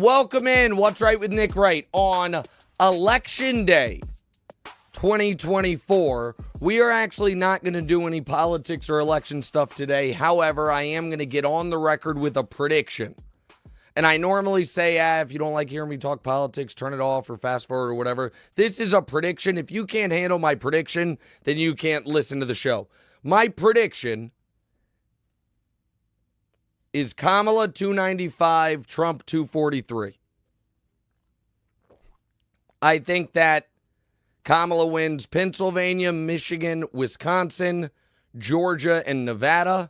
Welcome in. What's Right with Nick Wright on Election Day 2024. We are actually not going to do any politics or election stuff today. However, I am going to get on the record with a prediction. And I normally say, if you don't like hearing me talk politics, turn it off or fast forward or whatever. This is a prediction. If you can't handle my prediction, then you can't listen to the show. My prediction is Kamala 295, Trump 243. I think that Kamala wins Pennsylvania, Michigan, Wisconsin, Georgia, and Nevada.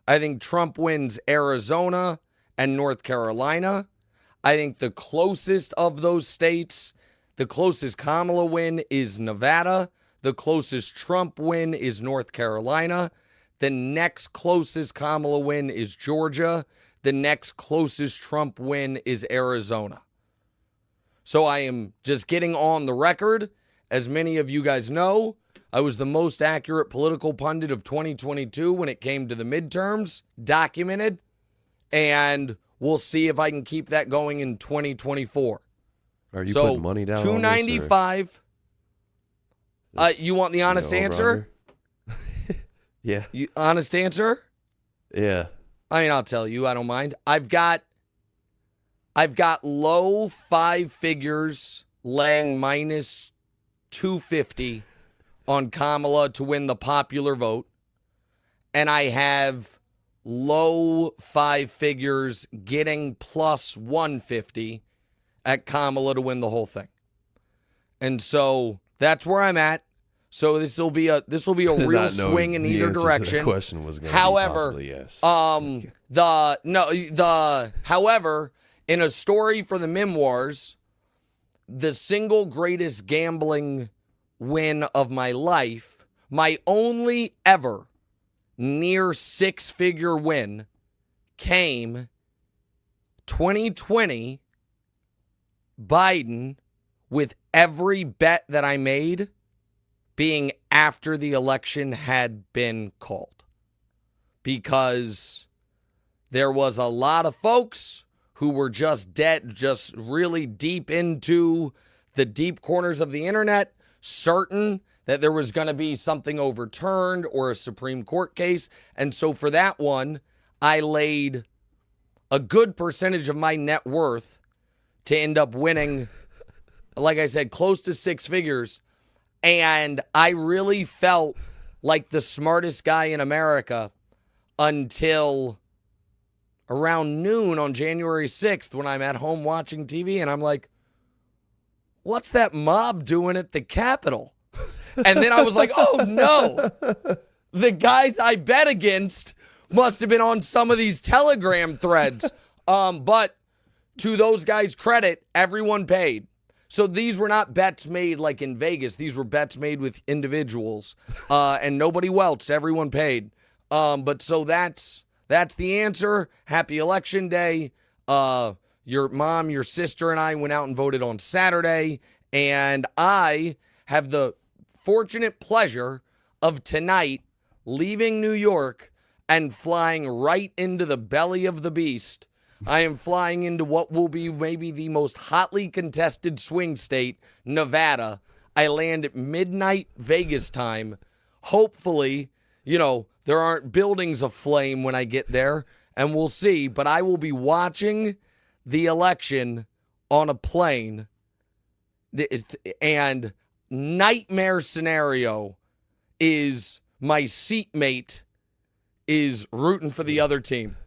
I think Trump wins Arizona and North Carolina. I think the closest of those states, the closest Kamala win is Nevada. The closest Trump win is North Carolina. The next closest Kamala win is Georgia. The next closest Trump win is Arizona. So I am just getting on the record. As many of you guys know, I was the most accurate political pundit of 2022 when it came to the midterms, documented. And we'll see if I can keep that going in 2024. Are you putting money down 295. On this, you want the honest answer? Yeah. Honest answer? Yeah. I mean, I'll tell you, I don't mind. I've got low five figures laying minus 250 on Kamala to win the popular vote. And I have low five figures getting plus 150 at Kamala to win the whole thing. And so that's where I'm at. So this will be a real swing in either direction. The question was going to however, be yes. However, in a story for the memoirs, the single greatest gambling win of my life, my only ever near six-figure win, came 2020 Biden, with every bet that I made being after the election had been called. Because there was a lot of folks who were just really deep into the deep corners of the internet, certain that there was going to be something overturned or a Supreme Court case. And so for that one, I laid a good percentage of my net worth to end up winning, like I said, close to six figures. And I really felt like the smartest guy in America until around noon on January 6th when I'm at home watching TV and I'm like, what's that mob doing at the Capitol? And then I was like, oh no, the guys I bet against must have been on some of these Telegram threads. But to those guys' credit, everyone paid. So these were not bets made like in Vegas. These were bets made with individuals, and nobody welched. Everyone paid. But so that's the answer. Happy Election Day. Your mom, your sister, and I went out and voted on Saturday, and I have the fortunate pleasure of tonight leaving New York and flying right into the belly of the beast. I am flying into what will be maybe the most hotly contested swing state, Nevada. I land at midnight Vegas time. Hopefully, there aren't buildings aflame when I get there, and we'll see. But I will be watching the election on a plane. And nightmare scenario is my seatmate is rooting for the other team.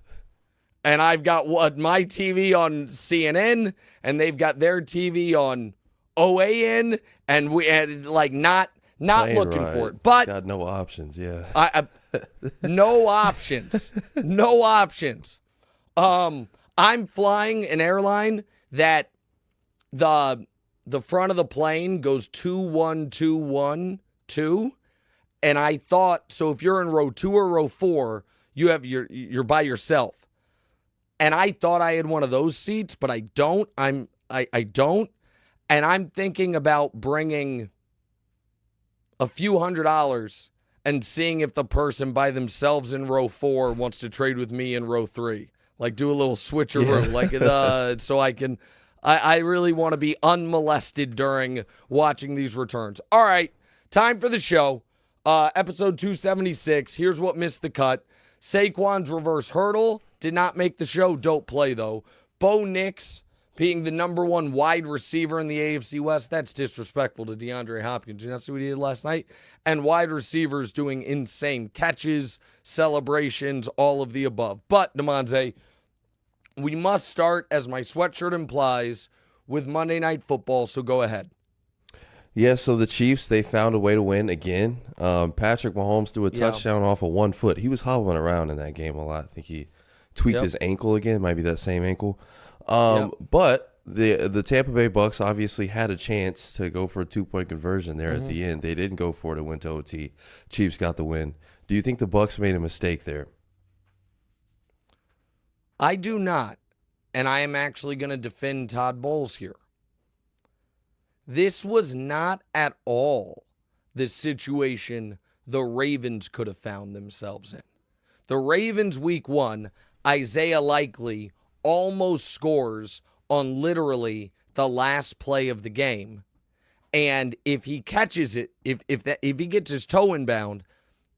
And I've got my TV on CNN, and they've got their TV on OAN, and we had not looking right. for it. But got no options, yeah. No options. No options. I'm flying an airline that the front of the plane goes 2-1-2-1-2, and I thought, so if you're in row 2 or row 4, you're by yourself. And I thought I had one of those seats, but I don't. I don't. And I'm thinking about bringing a few $100s and seeing if the person by themselves in row 4 wants to trade with me in row 3. Like do a little switcheroo, so I really want to be unmolested during watching these returns. All right, time for the show. Episode 276. Here's what missed the cut. Saquon's reverse hurdle did not make the show. Don't play, though. Bo Nix being the number one wide receiver in the AFC West. That's disrespectful to DeAndre Hopkins. You not see what he did last night? And wide receivers doing insane catches, celebrations, all of the above. But, Damonza, we must start, as my sweatshirt implies, with Monday Night Football, so go ahead. Yeah, so the Chiefs, they found a way to win again. Patrick Mahomes threw a touchdown off of 1 foot. He was hobbling around in that game a lot. I think he tweaked his ankle again. Might be that same ankle. But the Tampa Bay Bucs obviously had a chance to go for a 2-point conversion there at the end. They didn't go for it. It went to OT. Chiefs got the win. Do you think the Bucs made a mistake there? I do not. And I am actually going to defend Todd Bowles here. This was not at all the situation the Ravens could have found themselves in. The Ravens week 1, Isaiah Likely almost scores on literally the last play of the game. And if he catches it, if he gets his toe inbound,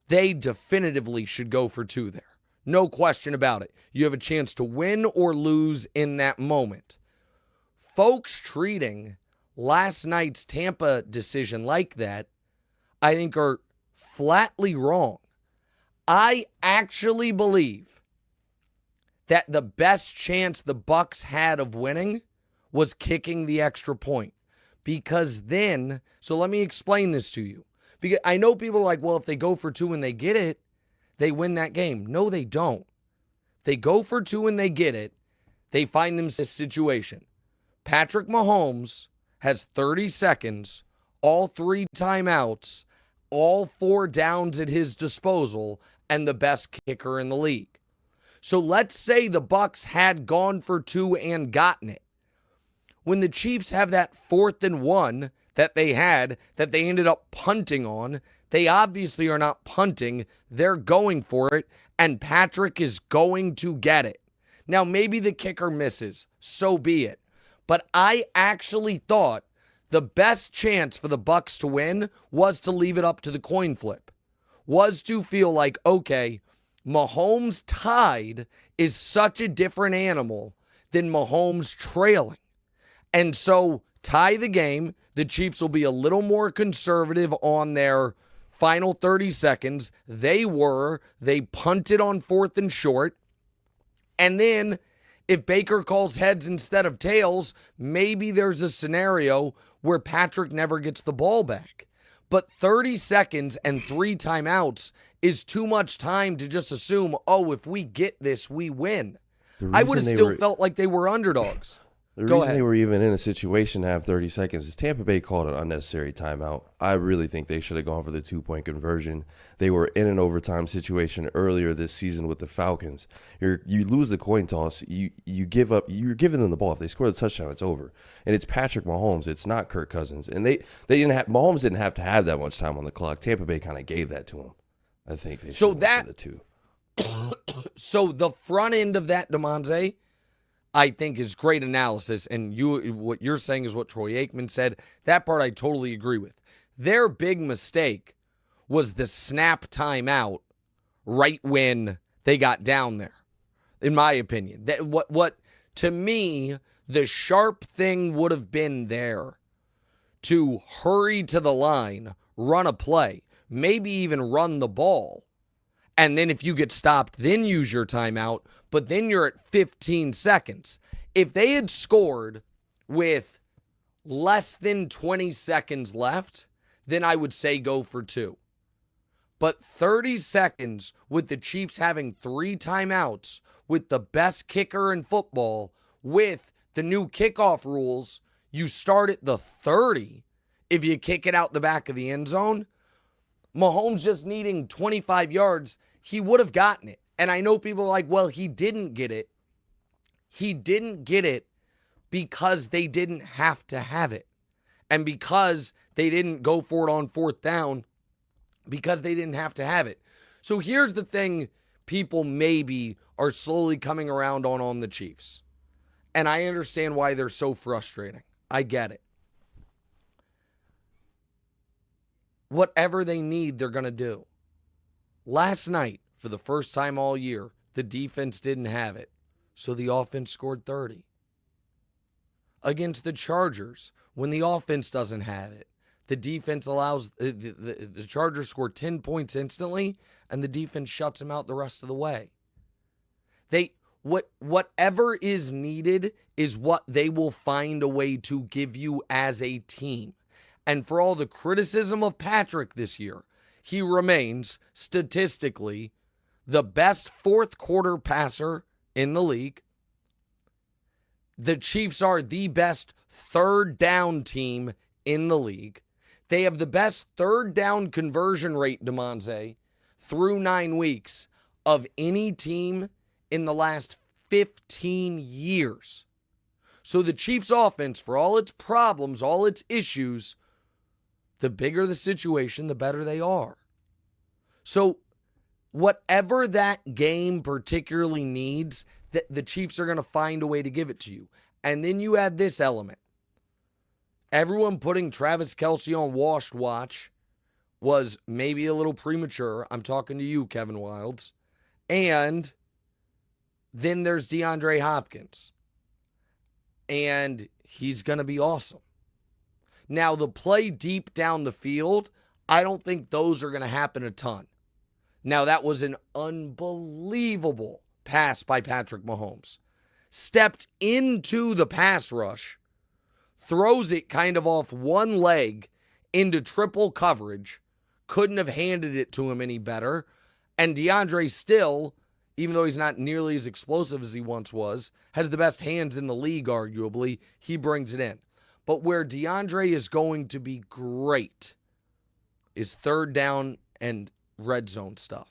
they definitively should go for 2 there. No question about it. You have a chance to win or lose in that moment. Folks treating last night's Tampa decision like that, I think, are flatly wrong. I actually believe that the best chance the Bucs had of winning was kicking the extra point. Because then, so let me explain this to you. Because I know people are like, well, if they go for 2 and they get it, they win that game. No, they don't. If they go for 2 and they get it, they find themselves in this situation. Patrick Mahomes has 30 seconds, all 3 timeouts, all 4 downs at his disposal, and the best kicker in the league. So let's say the Bucs had gone for 2 and gotten it. When the Chiefs have that 4th and 1 that they had, that they ended up punting on, they obviously are not punting. They're going for it, and Patrick is going to get it. Now, maybe the kicker misses. So be it. But I actually thought the best chance for the Bucs to win was to leave it up to the coin flip. Was to feel like, okay, Mahomes tied is such a different animal than Mahomes trailing. And so tie the game. The Chiefs will be a little more conservative on their final 30 seconds. They punted on 4th and short. And then if Baker calls heads instead of tails, maybe there's a scenario where Patrick never gets the ball back. But 30 seconds and 3 timeouts is too much time to just assume, oh, if we get this, we win. I would have still felt like they were underdogs. The reason they were even in a situation to have 30 seconds is Tampa Bay called an unnecessary timeout. I really think they should have gone for the 2-point conversion. They were in an overtime situation earlier this season with the Falcons. You lose the coin toss, you give up. You're giving them the ball. If they score the touchdown, it's over. And it's Patrick Mahomes. It's not Kirk Cousins. And Mahomes didn't have to have that much time on the clock. Tampa Bay kind of gave that to him. I think they should have the 2. So the front end of that, Damonza, I think is great analysis, and what you're saying is what Troy Aikman said. That part I totally agree with. Their big mistake was the snap timeout right when they got down there, in my opinion. What to me, the sharp thing would have been there to hurry to the line, run a play, maybe even run the ball. And then if you get stopped, then use your timeout. But then you're at 15 seconds. If they had scored with less than 20 seconds left, then I would say go for 2. But 30 seconds with the Chiefs having 3 timeouts, with the best kicker in football, with the new kickoff rules, you start at the 30 if you kick it out the back of the end zone. Mahomes just needing 25 yards, he would have gotten it. And I know people are like, well, he didn't get it. He didn't get it because they didn't have to have it. And because they didn't go for it on 4th down, because they didn't have to have it. So here's the thing people maybe are slowly coming around on the Chiefs. And I understand why they're so frustrating. I get it. Whatever they need, they're going to do. Last night, for the first time all year, the defense didn't have it. So the offense scored 30. Against the Chargers, when the offense doesn't have it, the defense allows the Chargers score 10 points instantly, and the defense shuts them out the rest of the way. Whatever is needed is what they will find a way to give you as a team. And for all the criticism of Patrick this year, he remains statistically the best fourth quarter passer in the league. The Chiefs are the best third down team in the league. They have the best third down conversion rate, Damonza, through 9 weeks of any team in the last 15 years. So the Chiefs offense, for all its problems, all its issues, the bigger the situation, the better they are. So whatever that game particularly needs, the Chiefs are going to find a way to give it to you. And then you add this element. Everyone putting Travis Kelce on washed watch was maybe a little premature. I'm talking to you, Kevin Wilds. And then there's DeAndre Hopkins. And he's going to be awesome. Now, the play deep down the field, I don't think those are going to happen a ton. Now, that was an unbelievable pass by Patrick Mahomes. Stepped into the pass rush, throws it kind of off one leg into triple coverage, couldn't have handed it to him any better, and DeAndre still, even though he's not nearly as explosive as he once was, has the best hands in the league, arguably. He brings it in. But where DeAndre is going to be great is third down and red zone stuff.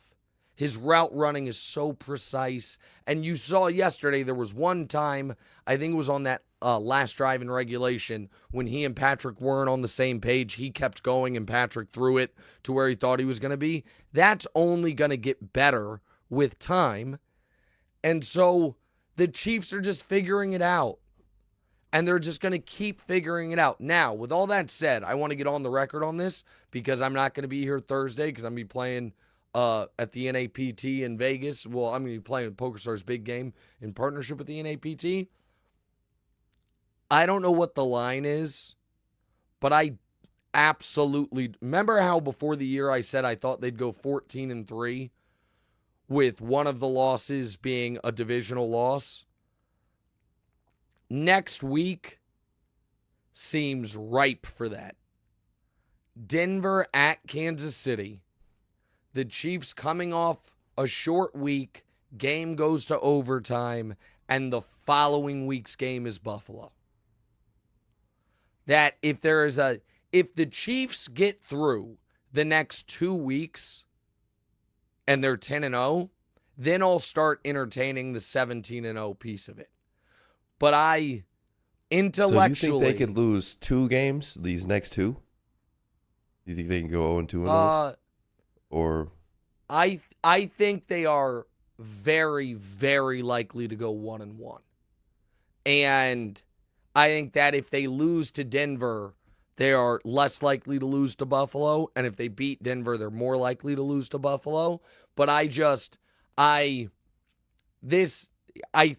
His route running is so precise. And you saw yesterday there was one time, I think it was on that last drive in regulation, when he and Patrick weren't on the same page. He kept going and Patrick threw it to where he thought he was going to be. That's only going to get better with time. And so the Chiefs are just figuring it out. And they're just going to keep figuring it out. Now, with all that said, I want to get on the record on this because I'm not going to be here Thursday because I'm going to be playing at the NAPT in Vegas. Well, I'm going to be playing PokerStars big game in partnership with the NAPT. I don't know what the line is, but I absolutely... Remember how before the year I said I thought they'd go 14-3 with one of the losses being a divisional loss? Next week seems ripe for that. Denver at Kansas City. The Chiefs coming off a short week. Game goes to overtime. And the following week's game is Buffalo. That if the Chiefs get through the next 2 weeks and they're 10-0, then I'll start entertaining the 17-0 piece of it. But I intellectually... So you think they could lose 2 games, these next 2? You think they can go 0-2 in those? Or... I think they are very, very likely to go 1-1. And I think that if they lose to Denver, they are less likely to lose to Buffalo. And if they beat Denver, they're more likely to lose to Buffalo. But I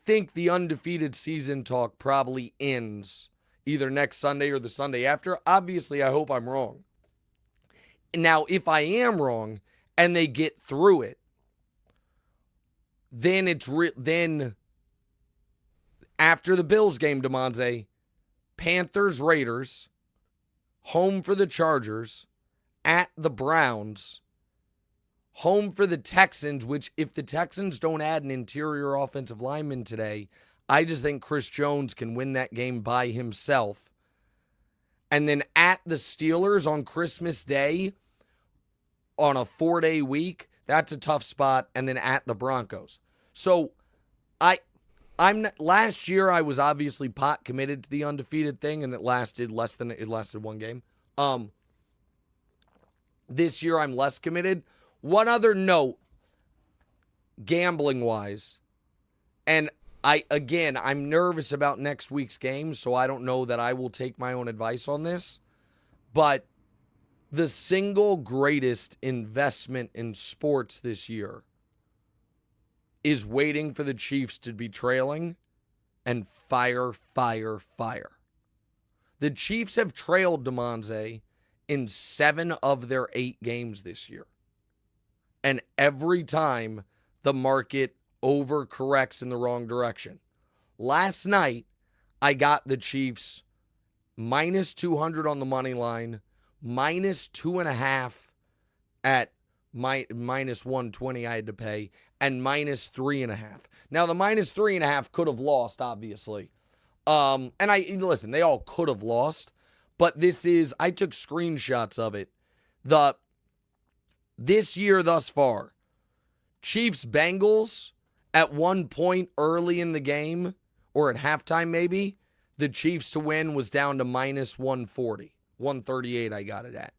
think the undefeated season talk probably ends either next Sunday or the Sunday after. Obviously, I hope I'm wrong. Now, if I am wrong and they get through it, then then after the Bills game, Damonza, Panthers, Raiders, home for the Chargers, at the Browns, home for the Texans, which if the Texans don't add an interior offensive lineman today, I just think Chris Jones can win that game by himself. And then at the Steelers on Christmas Day, on a 4-day week, that's a tough spot. And then at the Broncos. So last year I was obviously pot committed to the undefeated thing, and it lasted 1 game. This year I'm less committed. One other note, gambling-wise, and I'm nervous about next week's game, so I don't know that I will take my own advice on this, but the single greatest investment in sports this year is waiting for the Chiefs to be trailing and fire. The Chiefs have trailed Damonza in 7 of their 8 games this year. And every time the market overcorrects in the wrong direction. Last night, I got the Chiefs minus 200 on the money line, minus 2.5 at minus 120 I had to pay, and minus 3.5. Now, the minus 3.5 could have lost, obviously. And listen, they all could have lost, but I took screenshots of it. This year thus far, Chiefs Bengals, at one point early in the game, or at halftime maybe, the Chiefs to win was down to minus 140. 138 I got it at.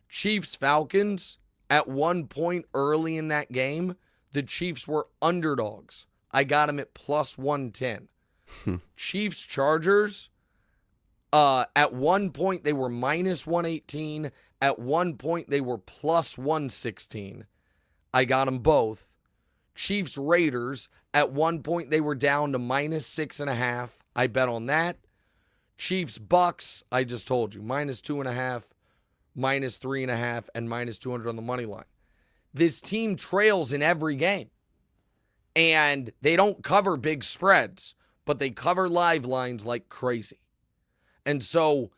Chiefs Falcons, at one point early in that game, the Chiefs were underdogs. I got them at plus 110. Chiefs Chargers, at one point they were minus 118. At one point they were plus 116. I got them both. Chiefs Raiders, at one point they were down to minus 6.5. I bet on that. Chiefs Bucs, I just told you, minus 2.5, minus 3.5, and minus 200 on the money line. This team trails in every game. And they don't cover big spreads, but they cover live lines like crazy. And so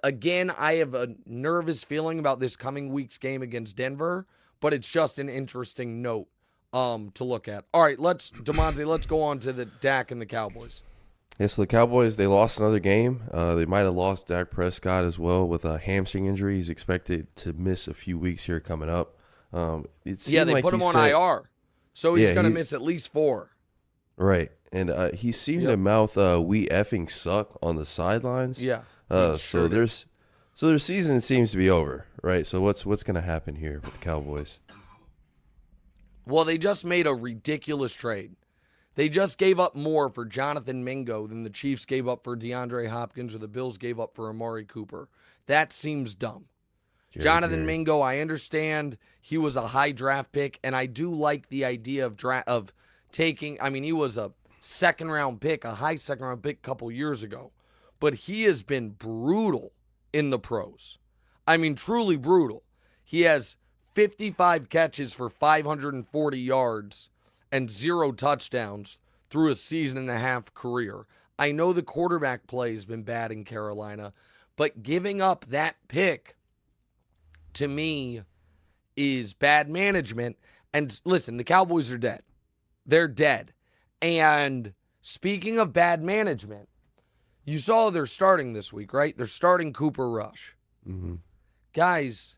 again, I have a nervous feeling about this coming week's game against Denver, but it's just an interesting note to look at. All right, Damonza, let's go on to the Dak and the Cowboys. Yeah, so the Cowboys, they lost another game. They might have lost Dak Prescott as well with a hamstring injury. He's expected to miss a few weeks here coming up. They put him on IR, so he's going to miss at least 4. Right, and he seemed to mouth "we effing suck" on the sidelines. Yeah. So their season seems to be over, right? So what's going to happen here with the Cowboys? Well, they just made a ridiculous trade. They just gave up more for Jonathan Mingo than the Chiefs gave up for DeAndre Hopkins or the Bills gave up for Amari Cooper. That seems dumb. Jonathan Mingo, I understand he was a high draft pick, and I do like the idea of taking. I mean, he was a second-round pick, a high second-round pick a couple years ago. But he has been brutal in the pros. I mean, truly brutal. He has 55 catches for 540 yards and 0 touchdowns through a season-and-a-half career. I know the quarterback play has been bad in Carolina, but giving up that pick, to me, is bad management. And listen, the Cowboys are dead. They're dead. And speaking of bad management, you saw they're starting this week, right? They're starting Cooper Rush. Mm-hmm. Guys,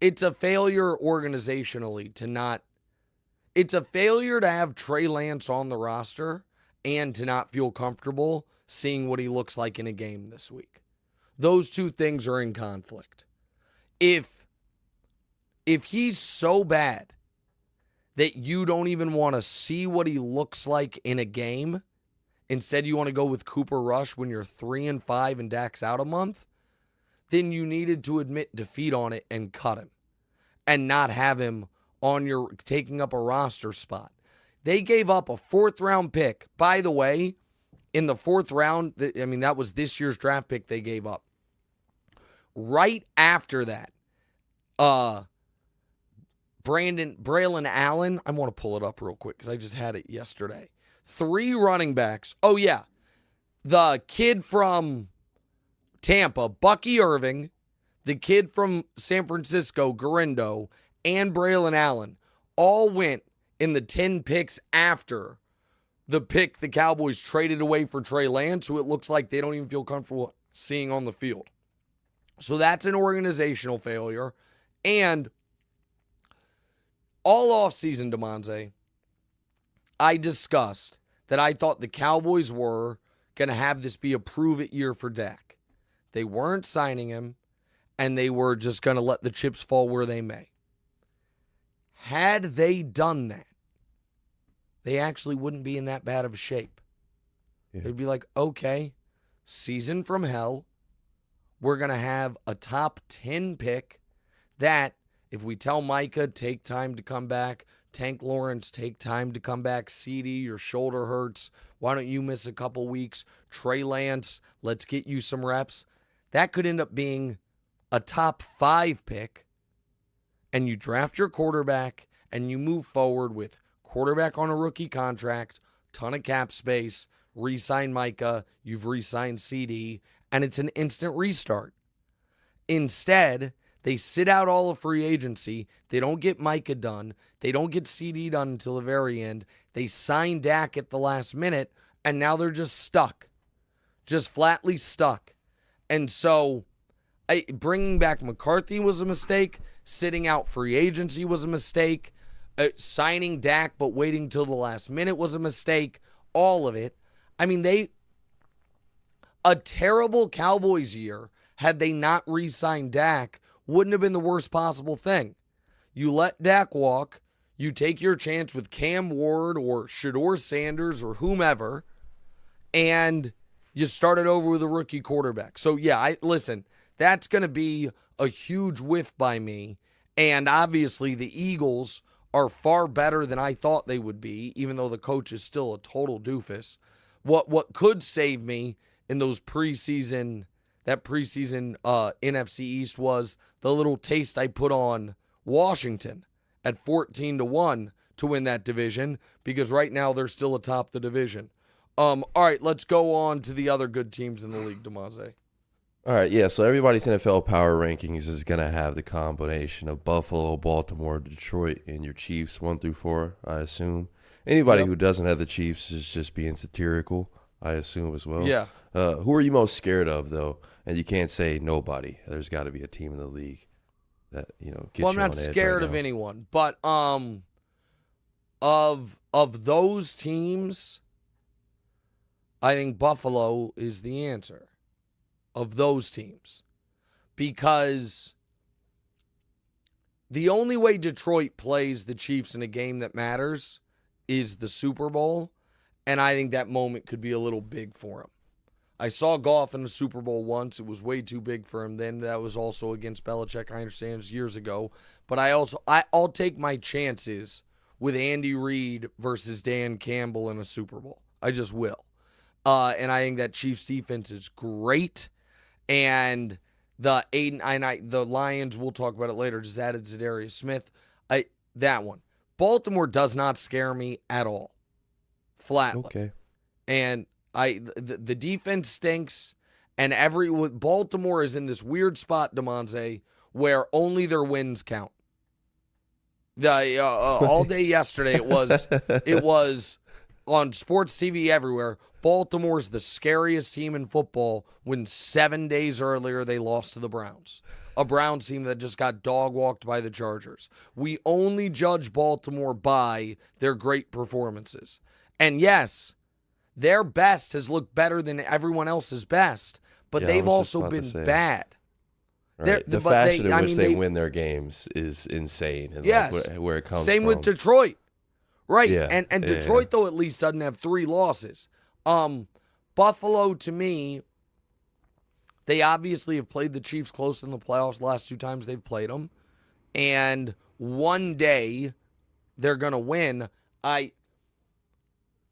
it's a failure organizationally to not. It's a failure to have Trey Lance on the roster and to not feel comfortable seeing what he looks like in a game this week. Those two things are in conflict. If he's so bad that you don't even want to see what he looks like in a game, instead you want to go with Cooper Rush when you're 3-5 and Dak's out a month, then you needed to admit defeat on it and cut him and not have him taking up a roster spot. They gave up a 4th-round pick. By the way, in the 4th round, that was this year's draft pick they gave up. Right after that, Braylon Allen, I want to pull it up real quick because I just had it yesterday. 3 running backs. Oh, yeah. The kid from Tampa, Bucky Irving, the kid from San Francisco, Garindo, and Braylon Allen all went in the 10 picks after the pick the Cowboys traded away for Trey Lance, who it looks like they don't even feel comfortable seeing on the field. So that's an organizational failure. And all offseason, Damonza, I discussed that I thought the Cowboys were going to have this be a prove-it year for Dak. They weren't signing him, and they were just going to let the chips fall where they may. Had they done that, they actually wouldn't be in that bad of a shape. Yeah. They'd be like, okay, season from hell. We're going to have a top 10 pick that if we tell Micah, take time to come back, Tank Lawrence, take time to come back, CD, your shoulder hurts, why don't you miss a couple weeks? Trey Lance, let's get you some reps. That could end up being a top 5 pick, and you draft your quarterback, and you move forward with quarterback on a rookie contract, ton of cap space, re-sign Micah, you've re-signed CD, and it's an instant restart. Instead, they sit out all of free agency. They don't get Micah done. They don't get CD done until the very end. They sign Dak at the last minute, and now they're just stuck. Just flatly stuck. And so bringing back McCarthy was a mistake. Sitting out free agency was a mistake. Signing Dak but waiting till the last minute was a mistake. All of it. I mean, a terrible Cowboys year, had they not re-signed Dak, wouldn't have been the worst possible thing. You let Dak walk, you take your chance with Cam Ward or Shedeur Sanders or whomever, and you start it over with a rookie quarterback. So, yeah, listen, that's going to be a huge whiff by me. And obviously the Eagles are far better than I thought they would be, even though the coach is still a total doofus. What could save me in those preseason NFC East was the little taste I put on Washington at 14-1 to win that division, because right now they're still atop the division. All right, let's go on to the other good teams in the league, Damonza. All right, yeah, so everybody's NFL power rankings is going to have the combination of Buffalo, Baltimore, Detroit, and your Chiefs 1 through 4, I assume. Anybody who doesn't have the Chiefs is just being satirical, I assume, as well. Yeah. Who are you most scared of, though? And you can't say nobody. There's got to be a team in the league that, gets well, you I'm not on edge scared right of now. anyone, but of those teams, I think Buffalo is the answer. Of those teams, because the only way Detroit plays the Chiefs in a game that matters is the Super Bowl, and I think that moment could be a little big for him. I saw Goff in the Super Bowl once. It was way too big for him then. That was also against Belichick, I understand, it's years ago. But I'll take my chances with Andy Reid versus Dan Campbell in a Super Bowl. I just will. And I think that Chiefs defense is great. And the Lions, we'll talk about it later, just added Zadarius Smith. That one. Baltimore does not scare me at all. Flatly. Okay. And the defense stinks, and Baltimore is in this weird spot, Damonza, where only their wins count. All day yesterday it was on sports TV everywhere. Baltimore's the scariest team in football when 7 days earlier they lost to the Browns. A Browns team that just got dog-walked by the Chargers. We only judge Baltimore by their great performances. And yes, their best has looked better than everyone else's best, but they've also been bad. Right. The fashion in which they win their games is insane. And yes. Where it comes Same from. with Detroit. Right. Yeah. And Detroit, though, at least doesn't have 3 losses. Buffalo, to me, they obviously have played the Chiefs close in the playoffs the last 2 times they've played them. And one day they're going to win. I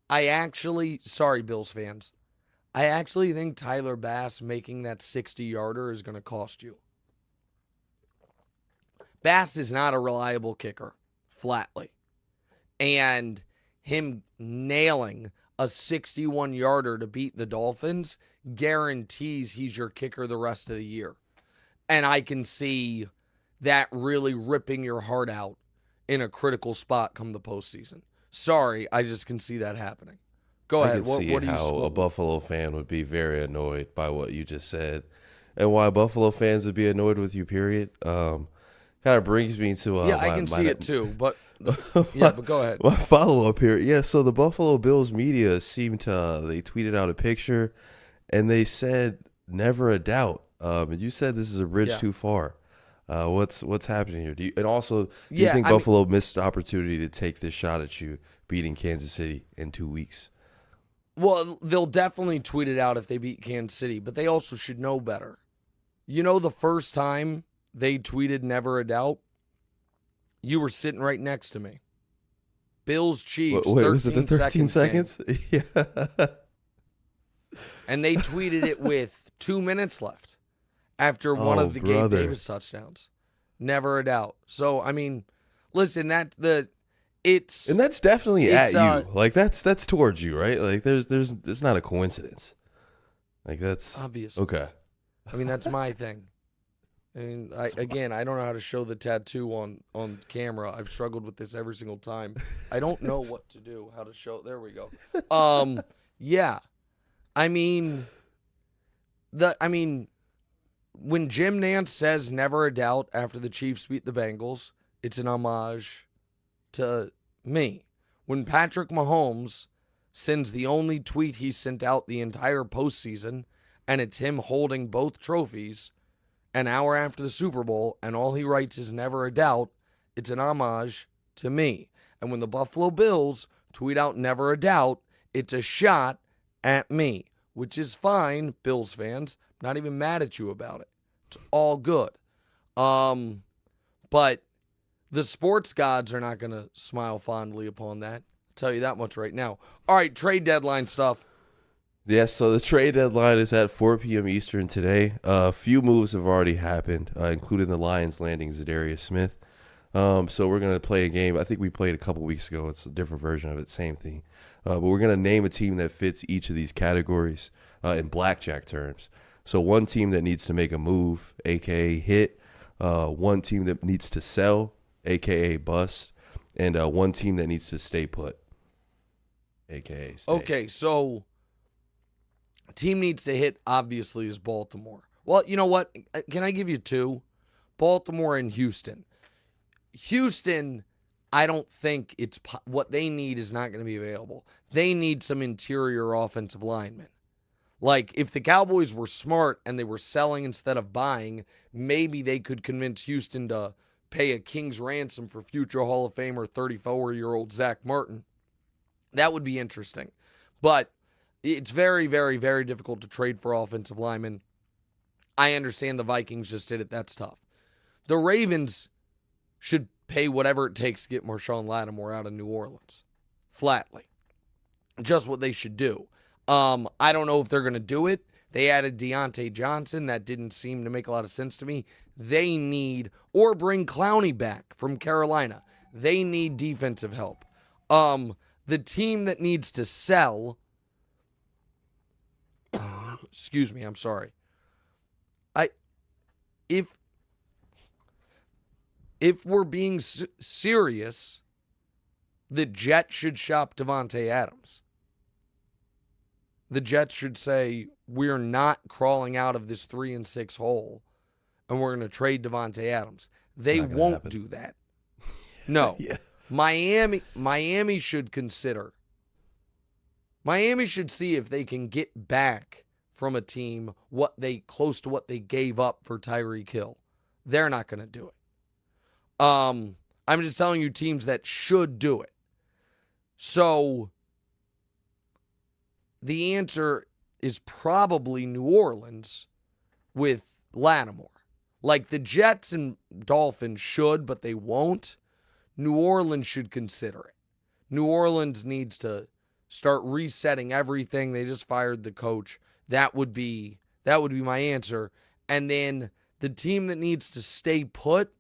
actually, sorry, Bills fans, I actually think Tyler Bass making that 60-yarder is going to cost you. Bass is not a reliable kicker, flatly. And him nailing a 61-yarder to beat the Dolphins guarantees he's your kicker the rest of the year. And I can see that really ripping your heart out in a critical spot come the postseason. Sorry, I just can see that happening. Go ahead. I can see how a Buffalo fan would be very annoyed by what you just said, and why Buffalo fans would be annoyed with you, period. Kind of brings me to I can see it too, but but go ahead. My follow-up here. Yeah, so the Buffalo Bills media seemed to, they tweeted out a picture, and they said, never a doubt. And you said this is a bridge too far. What's happening here? And also, do you Yeah, think I mean, Buffalo missed the opportunity to take this shot at you beating Kansas City in 2 weeks? well, they'll definitely tweet it out if they beat Kansas City, but they also should know better. You know, the first time they tweeted never a doubt, you were sitting right next to me. Bills Chiefs, Wait, was it the 13 seconds? seconds? Yeah. And they tweeted it with 2 minutes left after one Oh, of the Gabe brother. Davis touchdowns. Never a doubt. So, I mean, listen, it's And that's definitely at it's, you. Like that's towards you, right? Like there's it's not a coincidence. Like that's obvious. okay. I mean, that's my thing. I mean, I don't know how to show the tattoo on camera. I've struggled with this every single time. I don't know what to do, how to show. There we go. Yeah. I mean, when Jim Nance says never a doubt after the Chiefs beat the Bengals, it's an homage to me. When Patrick Mahomes sends the only tweet he sent out the entire postseason, and it's him holding both trophies an hour after the Super Bowl, and all he writes is never a doubt, it's an homage to me. And when the Buffalo Bills tweet out never a doubt, it's a shot at me, which is fine, Bills fans. I'm not even mad at you about it. It's all good. But the sports gods are not going to smile fondly upon that. I'll tell you that much right now. All right, trade deadline stuff. Yes, so the trade deadline is at 4 p.m. Eastern today. A few moves have already happened, including the Lions landing Zadarius Smith. So we're going to play a game. I think we played a couple weeks ago. It's a different version of it, same thing. But we're going to name a team that fits each of these categories in blackjack terms. So one team that needs to make a move, a.k.a. hit. One team that needs to sell, a.k.a. bust. And one team that needs to stay put, a.k.a. stay. Okay, so team needs to hit, obviously, is Baltimore. Well, you know what? Can I give you two? Baltimore and Houston. Houston, I don't think it's what they need is not going to be available. They need some interior offensive linemen. Like, if the Cowboys were smart and they were selling instead of buying, maybe they could convince Houston to pay a king's ransom for future Hall of Famer 34-year-old Zach Martin. That would be interesting. But it's very, very, very difficult to trade for offensive linemen. I understand the Vikings just did it. That's tough. The Ravens should pay whatever it takes to get Marshawn Lattimore out of New Orleans. Flatly. Just what they should do. I don't know if they're going to do it. They added Deontay Johnson. That didn't seem to make a lot of sense to me. They need, or bring Clowney back from Carolina. They need defensive help. The team that needs to sell, excuse me, I'm sorry. If we're being serious, the Jets should shop Devontae Adams. The Jets should say, we're not crawling out of this 3-6 hole, and we're going to trade Devontae Adams. They won't do that. No. Yeah. Miami should consider. Miami should see if they can get back from a team close to what they gave up for Tyreek Hill. They're not going to do it. I'm just telling you teams that should do it. So the answer is probably New Orleans with Lattimore. Like the Jets and Dolphins should, but they won't. New Orleans should consider it. New Orleans needs to start resetting everything. They just fired the coach. That would be my answer. And then the team that needs to stay put,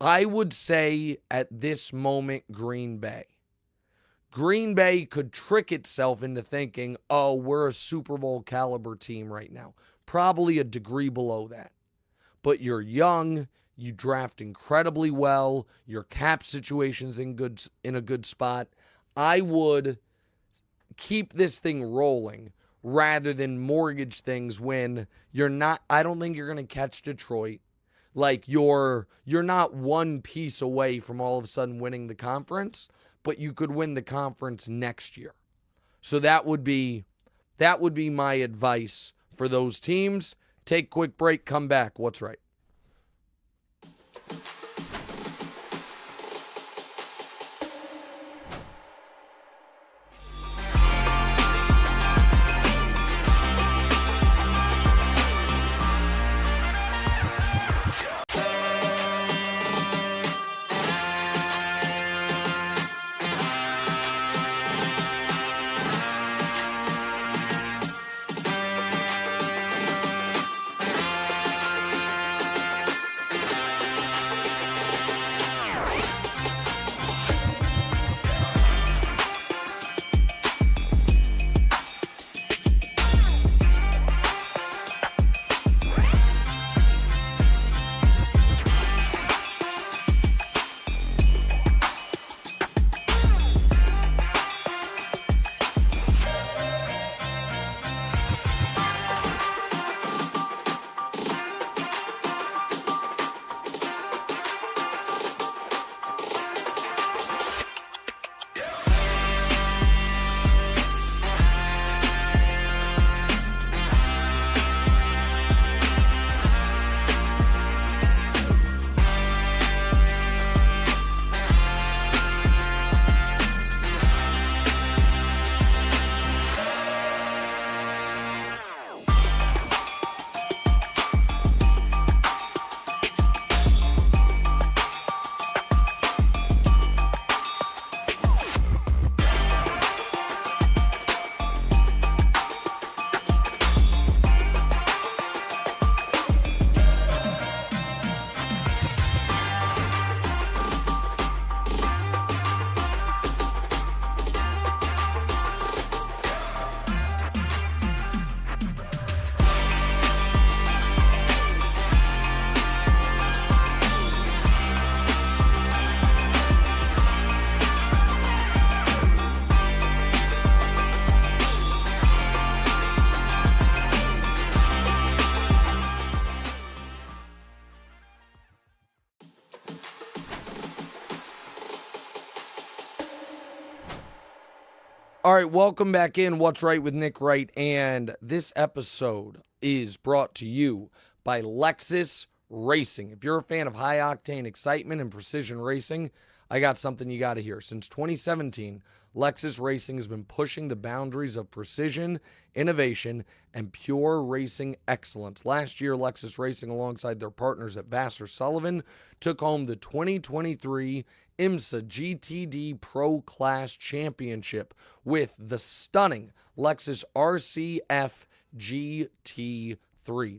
I would say at this moment, Green Bay. Green Bay could trick itself into thinking, oh, we're a Super Bowl caliber team right now. Probably a degree below that. But you're young, you draft incredibly well, your cap situation's in a good spot. I would keep this thing rolling rather than mortgage things when you're not. I don't think you're going to catch Detroit. Like you're not one piece away from all of a sudden winning the conference, but you could win the conference next year. So that would be my advice for those teams. Take a quick break, come back. What's right? All right, welcome back in What's Right with Nick Wright, and this episode is brought to you by Lexus Racing. If you're a fan of high-octane excitement and precision racing, I got something you got to hear. Since 2017, Lexus Racing has been pushing the boundaries of precision, innovation, and pure racing excellence. Last year, Lexus Racing, alongside their partners at Vassar Sullivan, took home the 2023 IMSA GTD Pro Class Championship with the stunning Lexus RCF GT3.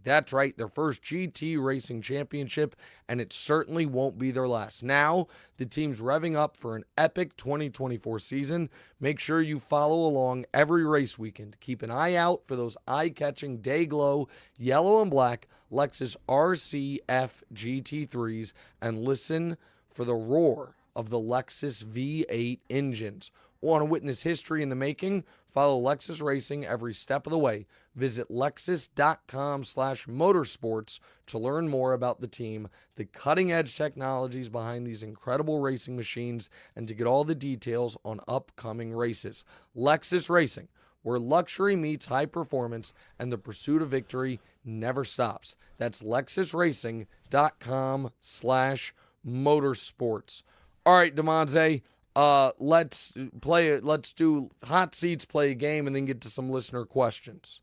That's right, their first GT Racing Championship, and it certainly won't be their last. Now, the team's revving up for an epic 2024 season. Make sure you follow along every race weekend. Keep an eye out for those eye-catching day-glow yellow and black Lexus RCF GT3s, and listen for the roar of the Lexus V8 engines. Want to witness history in the making? Follow Lexus Racing every step of the way. Visit lexus.com/motorsports to learn more about the team, the cutting-edge technologies behind these incredible racing machines, and to get all the details on upcoming races. Lexus Racing, where luxury meets high performance and the pursuit of victory never stops. That's lexusracing.com/motorsports. All right, Damonza, let's do hot seats, play a game, and then get to some listener questions.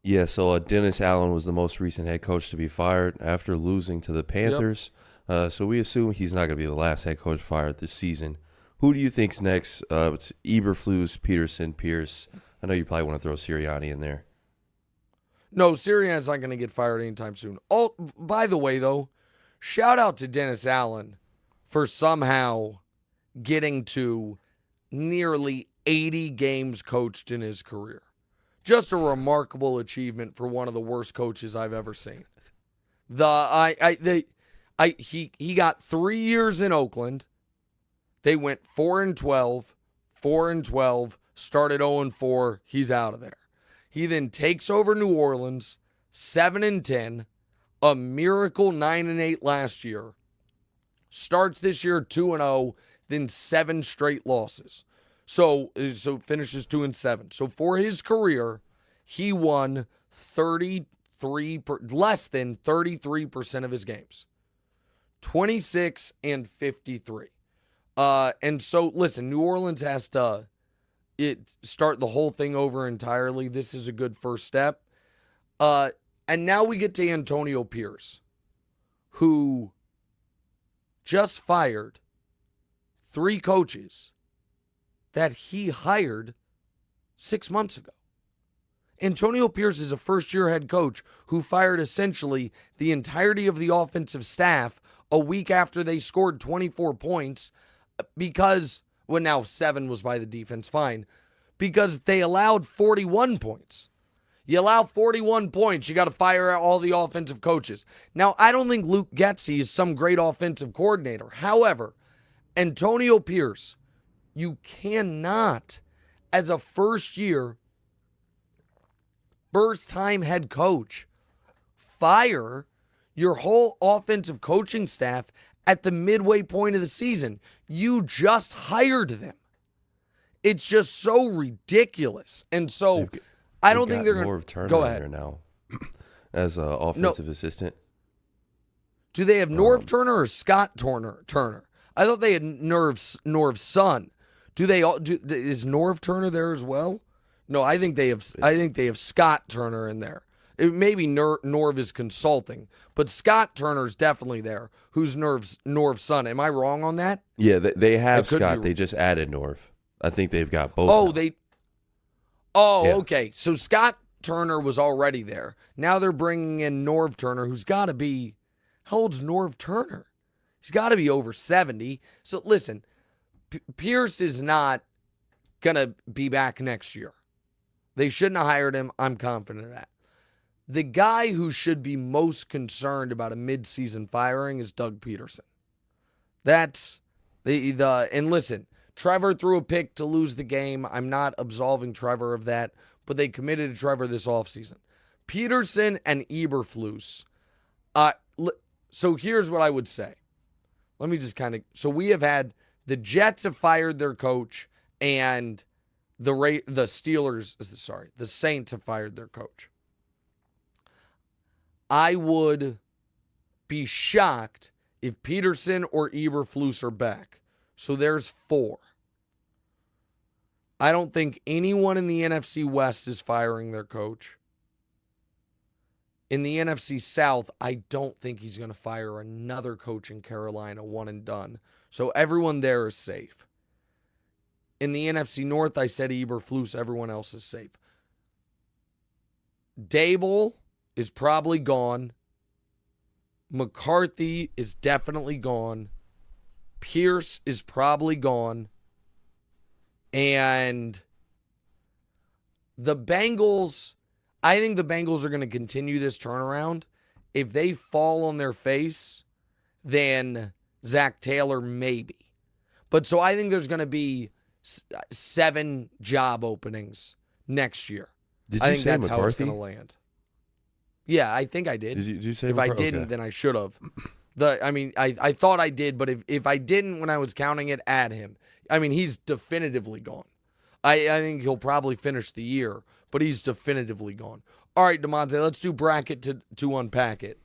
Yeah, so Dennis Allen was the most recent head coach to be fired after losing to the Panthers. Yep. So we assume he's not going to be the last head coach fired this season. Who do you think's next? It's Eberflus, Peterson, Pierce. I know you probably want to throw Sirianni in there. No, Sirianni's not going to get fired anytime soon. Oh, by the way, though, shout out to Dennis Allen for somehow getting to nearly 80 games coached in his career. Just a remarkable achievement for one of the worst coaches I've ever seen. He got 3 years in Oakland. They went 4-12, 4-12, started 0-4. He's out of there. He then takes over New Orleans, 7-10, a miracle 9-8 last year. Starts this year 2-0, then 7 straight losses. So finishes 2-7. So for his career, he won 33 less than 33% of his games. 26 and 53. And so, listen, New Orleans has to start the whole thing over entirely. This is a good first step. And now we get to Antonio Pierce, who just fired 3 coaches that he hired 6 months ago. Antonio Pierce is a first-year head coach who fired essentially the entirety of the offensive staff a week after they scored 24 points because, well, now 7 was by the defense, fine, because they allowed 41 points. You allow 41 points, you got to fire out all the offensive coaches. Now, I don't think Luke Getsy is some great offensive coordinator. However, Antonio Pierce, you cannot, as a first-time head coach, fire your whole offensive coaching staff at the midway point of the season. You just hired them. It's just so ridiculous. And so I don't think they're going to go ahead now as an offensive assistant. Do they have Norv Turner or Scott Turner? I thought they had Norv's son. Do they all? Is Norv Turner there as well? No, I think they have Scott Turner in there. Maybe Norv is consulting, but Scott Turner's definitely there. Who's Norv's son? Am I wrong on that? Yeah, they have Scott. They just added Norv. I think they've got both. Okay. So Scott Turner was already there. Now they're bringing in Norv Turner, who's got to be, how old's Norv Turner? He's got to be over 70. So listen, Pierce is not going to be back next year. They shouldn't have hired him. I'm confident of that. The guy who should be most concerned about a midseason firing is Doug Peterson. That's and listen, Trevor threw a pick to lose the game. I'm not absolving Trevor of that, but they committed to Trevor this offseason. Peterson and Eberflus. So here's what I would say. Let me just so we have had the Jets have fired their coach and the Saints have fired their coach. I would be shocked if Peterson or Eberflus are back. So there's 4. I don't think anyone in the NFC West is firing their coach. In the NFC South, I don't think he's going to fire another coach in Carolina, one and done. So everyone there is safe. In the NFC North, I said Eberflus, everyone else is safe. Dable is probably gone. McCarthy is definitely gone. Pierce is probably gone. And the Bengals, I think the Bengals are going to continue this turnaround. If they fall on their face, then Zach Taylor maybe. But so I think there's going to be 7 job openings next year. I think that's McCarthy? How it's going to land. Yeah, I think I did. Did you say if McCarthy? I didn't, then I should have. I thought I did, but if I didn't when I was counting it, add him. I mean, he's definitively gone. I think he'll probably finish the year, but he's definitively gone. All right, Damonza, let's do bracket to unpack it.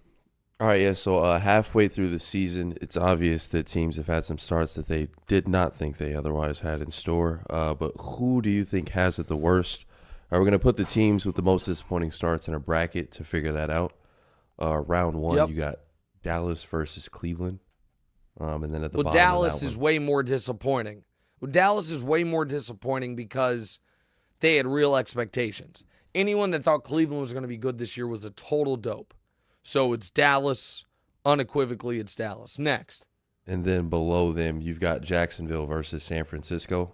All right, yeah, so halfway through the season, it's obvious that teams have had some starts that they did not think they otherwise had in store. But who do you think has it the worst? We're going to put the teams with the most disappointing starts in a bracket to figure that out. Round 1, You got Dallas versus Cleveland. And then at the bottom Dallas is way more disappointing. Dallas is way more disappointing because they had real expectations. Anyone that thought Cleveland was going to be good this year was a total dope. So it's Dallas. Unequivocally, it's Dallas. Next. And then below them, you've got Jacksonville versus San Francisco.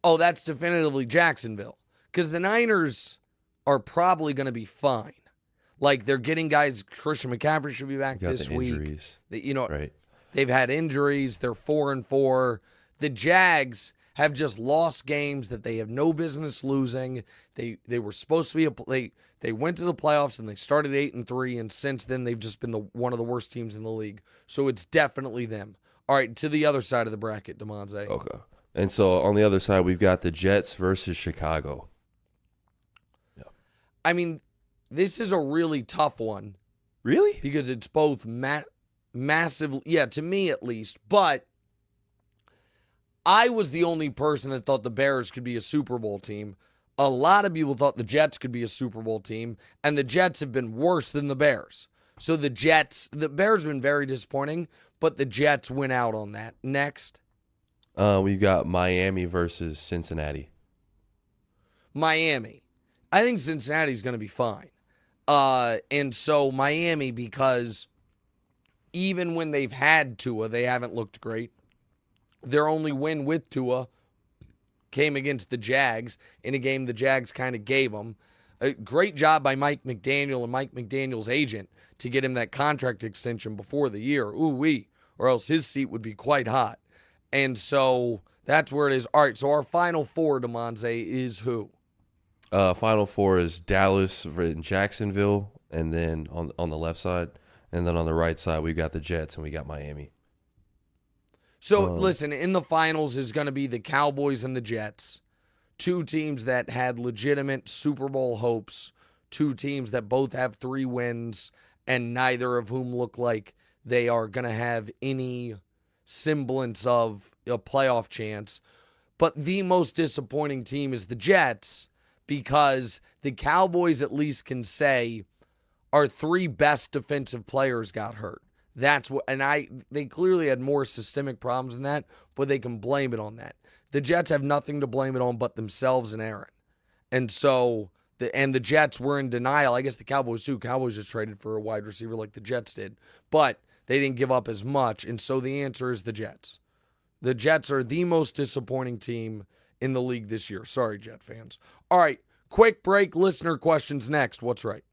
Oh, that's definitively Jacksonville. Because the Niners are probably going to be fine. Like, they're getting guys. Christian McCaffrey should be back this week. Injuries. Right. They've had injuries. They're 4-4. The Jags have just lost games that they have no business losing. They were supposed to be they went to the playoffs and they started 8-3, and since then they've just been one of the worst teams in the league. So it's definitely them. All right, to the other side of the bracket, Damonza. Okay. And so on the other side, we've got the Jets versus Chicago. Yeah. I mean, this is a really tough one. Really? Because it's both massive, yeah, to me at least. But I was the only person that thought the Bears could be a Super Bowl team. A lot of people thought the Jets could be a Super Bowl team, and the Jets have been worse than the Bears. So the Bears have been very disappointing, but the Jets win out on that. Next. We've got Miami versus Cincinnati. Miami. I think Cincinnati's going to be fine. And so Miami, because even when they've had Tua, they haven't looked great. Their only win with Tua came against the Jags in a game the Jags kind of gave them. A great job by Mike McDaniel and Mike McDaniel's agent to get him that contract extension before the year. Ooh-wee. Or else his seat would be quite hot. And so that's where it is. All right, so our final four, Damonza, is who? Final four is Dallas and Jacksonville, and then on the left side. And then on the right side, we've got the Jets and we got Miami. So, listen, in the finals is going to be the Cowboys and the Jets. Two teams that had legitimate Super Bowl hopes. Two teams that both have 3 wins, and neither of whom look like they are going to have any semblance of a playoff chance. But the most disappointing team is the Jets, because the Cowboys at least can say our 3 best defensive players got hurt. That's what, and they clearly had more systemic problems than that, but they can blame it on that. The Jets have nothing to blame it on but themselves and Aaron. And so, the Jets were in denial. I guess the Cowboys too. Cowboys just traded for a wide receiver like the Jets did, but they didn't give up as much. And so the answer is the Jets. The Jets are the most disappointing team in the league this year. Sorry, Jet fans. All right, quick break. Listener questions next. What's right?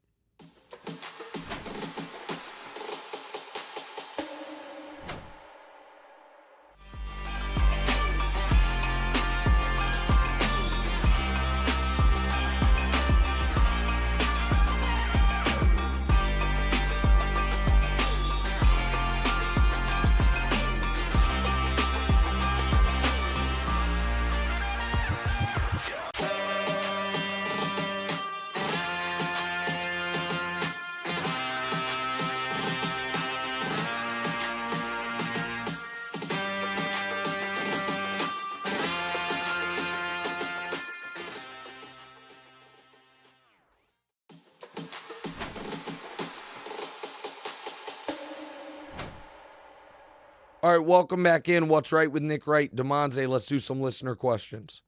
All right, welcome back in. What's right with Nick Wright? Damonza, let's do some listener questions.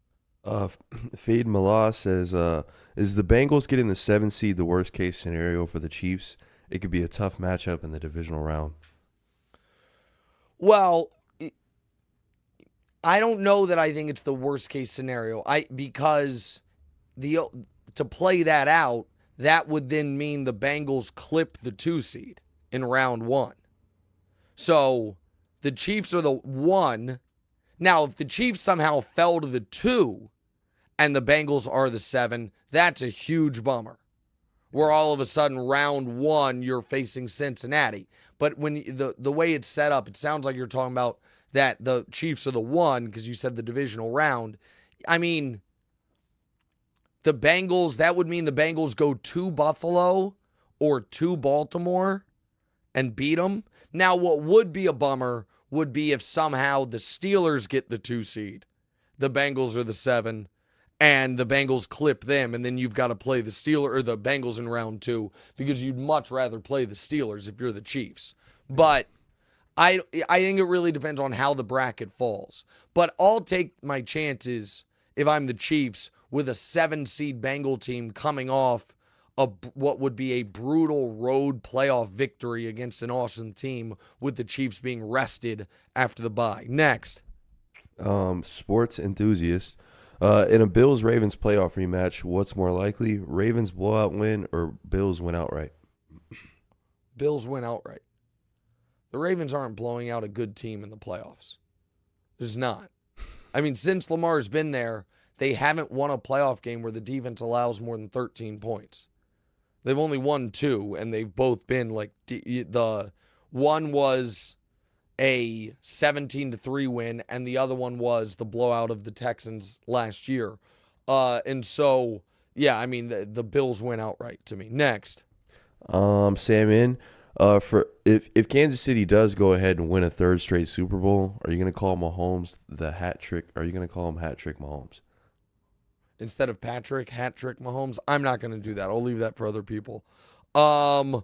Fade Malah says, is the Bengals getting the 7th seed the worst case scenario for the Chiefs? It could be a tough matchup in the divisional round. Well, I don't know that I think it's the worst case scenario. Because to play that out, that would then mean the Bengals clip the 2 seed in round 1. So the Chiefs are the 1. Now, if the Chiefs somehow fell to the 2 and the Bengals are the 7, that's a huge bummer. Where all of a sudden, round 1, you're facing Cincinnati. But when the way it's set up, it sounds like you're talking about that the Chiefs are the 1 because you said the divisional round. I mean, the Bengals, that would mean the Bengals go to Buffalo or to Baltimore and beat them. Now, what would be a bummer would be if somehow the Steelers get the 2 seed, the Bengals are the 7, and the Bengals clip them, and then you've got to play the Steelers or the Bengals in round 2 because you'd much rather play the Steelers if you're the Chiefs. But I think it really depends on how the bracket falls. But I'll take my chances if I'm the Chiefs with a 7-seed Bengal team coming off what would be a brutal road playoff victory against an awesome team with the Chiefs being rested after the bye. Next. Sports enthusiasts. In a Bills-Ravens playoff rematch, what's more likely, Ravens blowout win or Bills win outright? Bills win outright. The Ravens aren't blowing out a good team in the playoffs. There's not. I mean, since Lamar's been there, they haven't won a playoff game where the defense allows more than 13 points. They've only won 2, and they've both been like the one was a 17-3 win, and the other one was the blowout of the Texans last year. And so Yeah, I mean, the Bills win outright to me. Next. Sam, for if Kansas City does go ahead and win a third straight Super Bowl, are you going to call Mahomes the hat trick? Are you going to call him hat trick Mahomes? Instead of Patrick, hat trick Mahomes? I'm not going to do that. I'll leave that for other people. All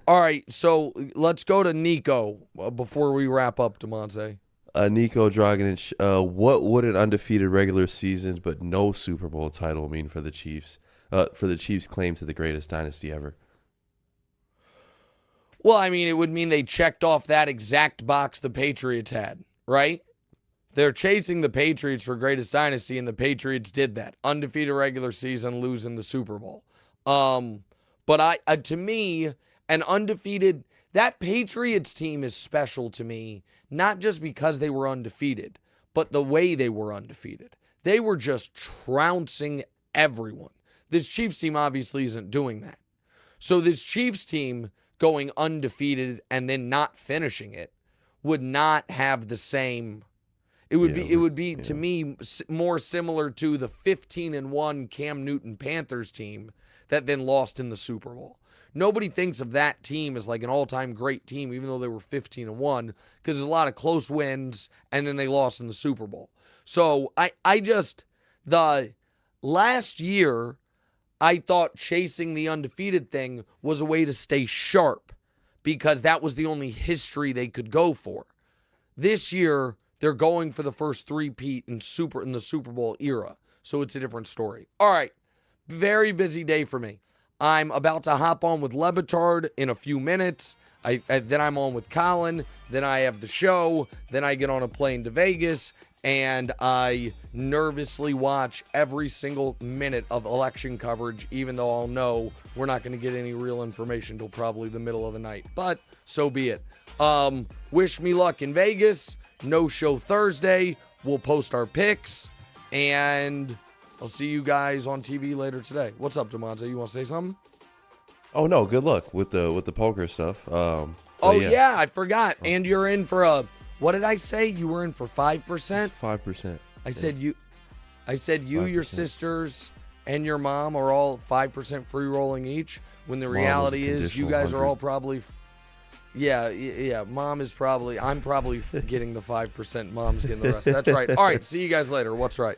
right, so let's go to Nico before we wrap up, Damonza. Nico Dragonich, what would an undefeated regular season but no Super Bowl title mean for the Chiefs? For the Chiefs' claim to the greatest dynasty ever? Well, I mean, it would mean they checked off that exact box the Patriots had, right? They're chasing the Patriots for greatest dynasty, and the Patriots did that. Undefeated regular season, losing the Super Bowl. But to me, an undefeated, that Patriots team is special to me, not just because they were undefeated, but the way they were undefeated. They were just trouncing everyone. This Chiefs team obviously isn't doing that. So this Chiefs team going undefeated and then not finishing it would not have the same. It would be to me more similar to the 15-1 Cam Newton Panthers team that then lost in the Super Bowl. Nobody thinks of that team as like an all-time great team, even though they were 15-1, because there's a lot of close wins, and then they lost in the Super Bowl. So the last year, I thought chasing the undefeated thing was a way to stay sharp, because that was the only history they could go for. This year, they're going for the first three-peat in the Super Bowl era, so it's a different story. All right, very busy day for me. I'm about to hop on with Lebitard in a few minutes. Then I'm on with Colin. Then I have the show. Then I get on a plane to Vegas. And I nervously watch every single minute of election coverage, even though I'll know we're not going to get any real information until probably the middle of the night. But so be it. Wish me luck in Vegas. No show Thursday. We'll post our picks. And I'll see you guys on TV later today. What's up, Damonza? You want to say something? Oh no, good luck with the poker stuff. Yeah, I forgot. And you're in for what did I say? You were in for 5%? 5%. I said you, 5%. Your sisters, and your mom are all 5% free rolling each. When the reality is, you guys are all probably. Yeah. Mom is probably. I'm probably getting the 5%. Mom's getting the rest. That's right. All right. See you guys later. What's right?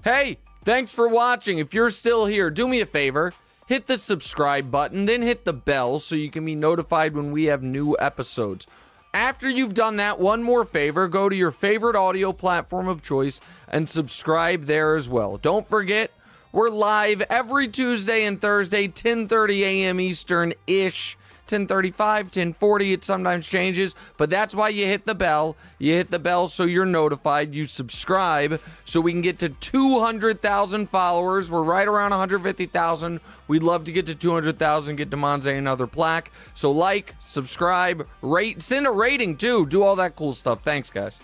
Hey, thanks for watching. If you're still here, do me a favor. Hit the subscribe button, then hit the bell so you can be notified when we have new episodes. After you've done that, one more favor, go to your favorite audio platform of choice and subscribe there as well. Don't forget, we're live every Tuesday and Thursday, 10:30 a.m. Eastern-ish. 10:35, 10:40, it sometimes changes, but that's why you hit the bell. You hit the bell so you're notified. You subscribe so we can get to 200,000 followers. We're right around 150,000. We'd love to get to 200,000, get Damonza another plaque. So like, subscribe, rate, send a rating too. Do all that cool stuff. Thanks, guys.